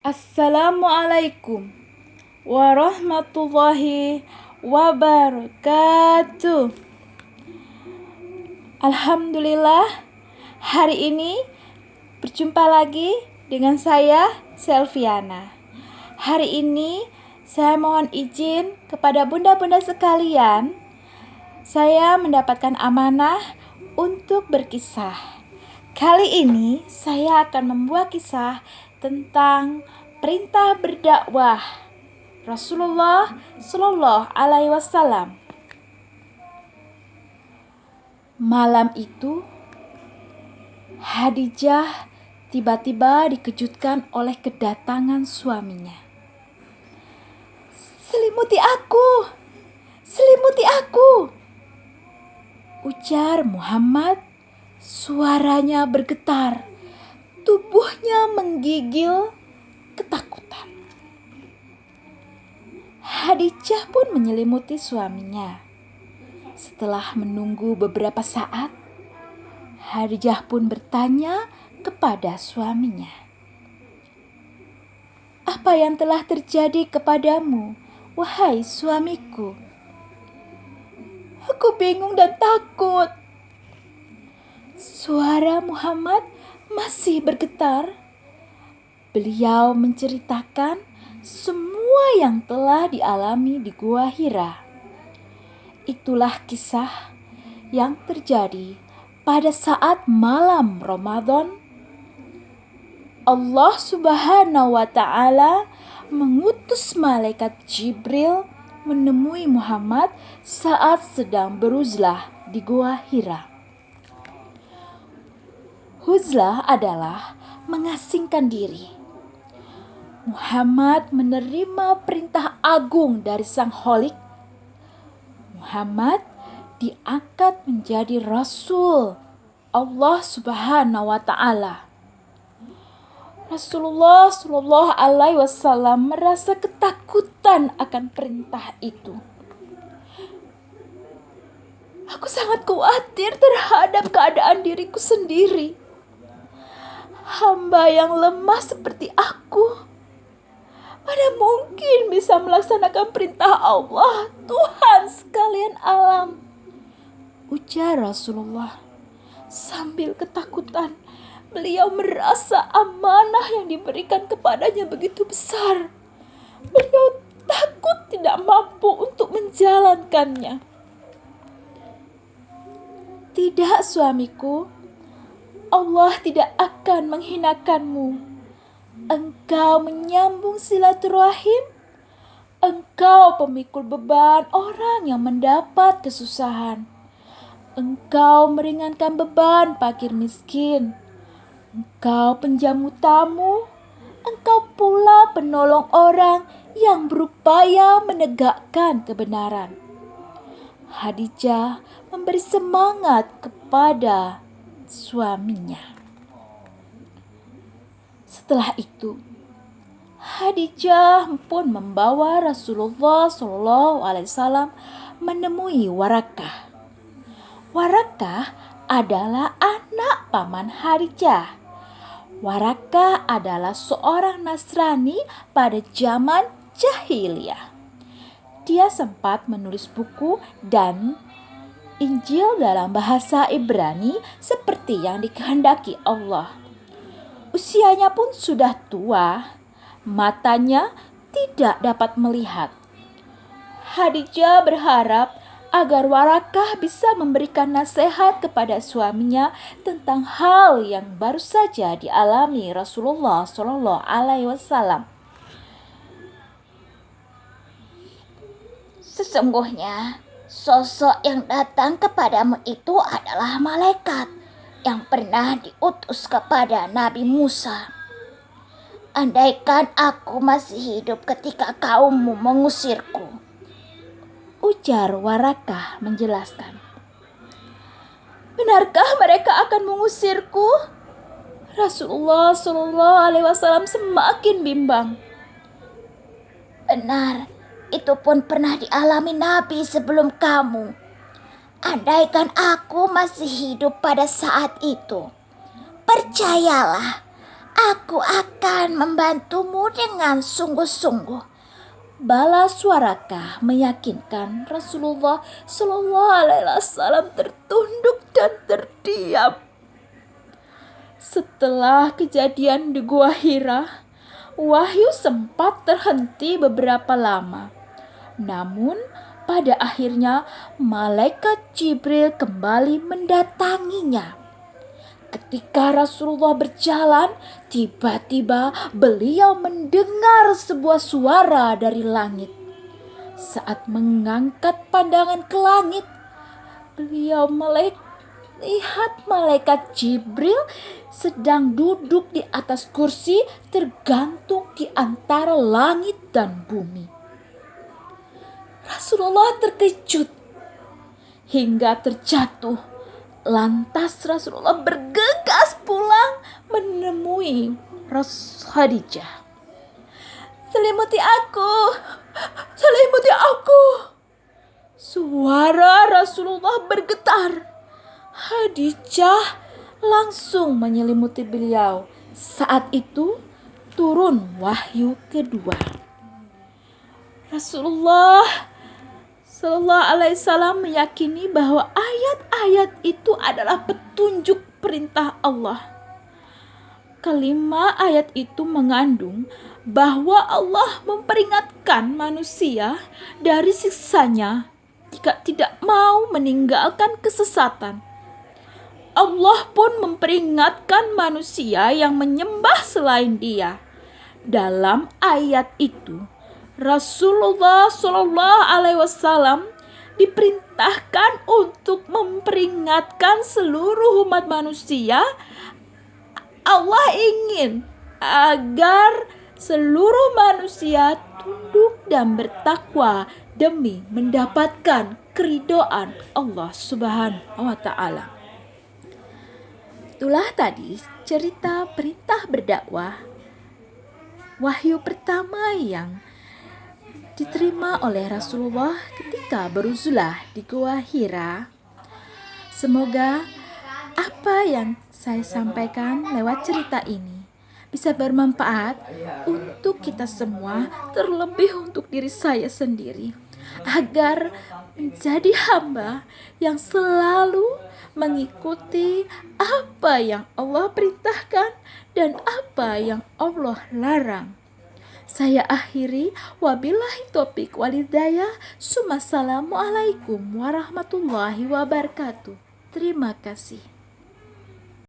Assalamualaikum warahmatullahi wabarakatuh. Alhamdulillah, hari ini berjumpa lagi dengan saya, Selviana. Hari ini saya mohon izin kepada bunda-bunda sekalian. Saya mendapatkan amanah untuk berkisah. Kali ini saya akan membuat kisah tentang perintah berdakwah Rasulullah Shallallahu Alaihi Wasallam. Malam itu, Khadijah tiba-tiba dikejutkan oleh kedatangan suaminya. Selimuti aku, ujar Muhammad. Suaranya bergetar, tubuhnya menggigil ketakutan. Khadijah pun menyelimuti suaminya. Setelah menunggu beberapa saat, Khadijah pun bertanya kepada suaminya, "Apa yang telah terjadi kepadamu, wahai suamiku?" "Aku bingung dan takut." Suara Muhammad masih bergetar. Beliau menceritakan semua yang telah dialami di Gua Hira. Itulah kisah yang terjadi pada saat malam Ramadan. Allah Subhanahu wa Ta'ala mengutus malaikat Jibril menemui Muhammad saat sedang beruzlah di Gua Hira. Uzlah adalah mengasingkan diri. Muhammad menerima perintah agung dari Sang Kholik. Muhammad diangkat menjadi Rasul Allah Subhanahu wa Ta'ala. Rasulullah Shallallahu Alaihi Wasallam merasa ketakutan akan perintah itu. "Aku sangat khawatir terhadap keadaan diriku sendiri. Hamba yang lemah seperti aku, mana mungkin bisa melaksanakan perintah Allah, Tuhan sekalian alam," ujar Rasulullah. Sambil ketakutan, beliau merasa amanah yang diberikan kepadanya begitu besar. Beliau takut tidak mampu untuk menjalankannya. "Tidak, suamiku, Allah tidak akan menghinakanmu. Engkau menyambung silaturahim. Engkau pemikul beban orang yang mendapat kesusahan. Engkau meringankan beban fakir miskin. Engkau penjamu tamu. Engkau pula penolong orang yang berupaya menegakkan kebenaran." Khadijah memberi semangat kepada suaminya. Setelah itu, Khadijah pun membawa Rasulullah Shallallahu Alaihi Wasallam menemui Warakah. Warakah adalah anak paman Khadijah. Warakah adalah seorang Nasrani pada zaman jahiliyah. Dia sempat menulis buku dan Injil dalam bahasa Ibrani seperti yang dikehendaki Allah. Usianya pun sudah tua, matanya tidak dapat melihat. Khadijah berharap agar Warakah bisa memberikan nasihat kepada suaminya tentang hal yang baru saja dialami Rasulullah Shallallahu Alaihi Wasallam. "Sesungguhnya sosok yang datang kepadamu itu adalah malaikat yang pernah diutus kepada Nabi Musa. Andaikan aku masih hidup ketika kaummu mengusirku," ujar Warakah menjelaskan. "Benarkah mereka akan mengusirku?" Rasulullah Shallallahu Alaihi Wasallam semakin bimbang. "Benar, itu pun pernah dialami Nabi sebelum kamu. Andaikan aku masih hidup pada saat itu, percayalah, Aku akan membantumu dengan sungguh-sungguh. Bala suarakah meyakinkan Rasulullah Shallallahu Alaihi Wasallam tertunduk dan terdiam. Setelah kejadian di Gua Hira, wahyu sempat terhenti beberapa lama. Namun pada akhirnya malaikat Jibril kembali mendatanginya. Ketika Rasulullah berjalan, tiba-tiba beliau mendengar sebuah suara dari langit. Saat mengangkat pandangan ke langit, beliau melihat malaikat Jibril sedang duduk di atas kursi tergantung di antara langit dan bumi. Rasulullah terkejut hingga terjatuh. Lantas Rasulullah bergegas pulang menemui Khadijah. Selimuti aku, selimuti aku. Suara Rasulullah bergetar. Khadijah langsung menyelimuti beliau. Saat itu turun wahyu kedua. Rasulullah Sallallahu Alaihi Wasallam meyakini bahwa ayat-ayat itu adalah petunjuk perintah Allah. Kelima ayat itu mengandung bahwa Allah memperingatkan manusia dari siksanya jika tidak mau meninggalkan kesesatan. Allah pun memperingatkan manusia yang menyembah selain Dia. Dalam ayat itu, Rasulullah Shallallahu Alaihi Wasallam diperintahkan untuk memperingatkan seluruh umat manusia. Allah ingin agar seluruh manusia tunduk dan bertakwa demi mendapatkan keridhaan Allah Subhanahu wa Ta'ala. Itulah tadi cerita perintah berdakwah, wahyu pertama yang diterima oleh Rasulullah ketika beruzulah di Gua Hira. Semoga apa yang saya sampaikan lewat cerita ini bisa bermanfaat untuk kita semua, terlebih untuk diri saya sendiri, agar menjadi hamba yang selalu mengikuti apa yang Allah perintahkan dan apa yang Allah larang. Saya akhiri, wabillahi taufiq walhidayah. Assalamualaikum warahmatullahi wabarakatuh. Terima kasih.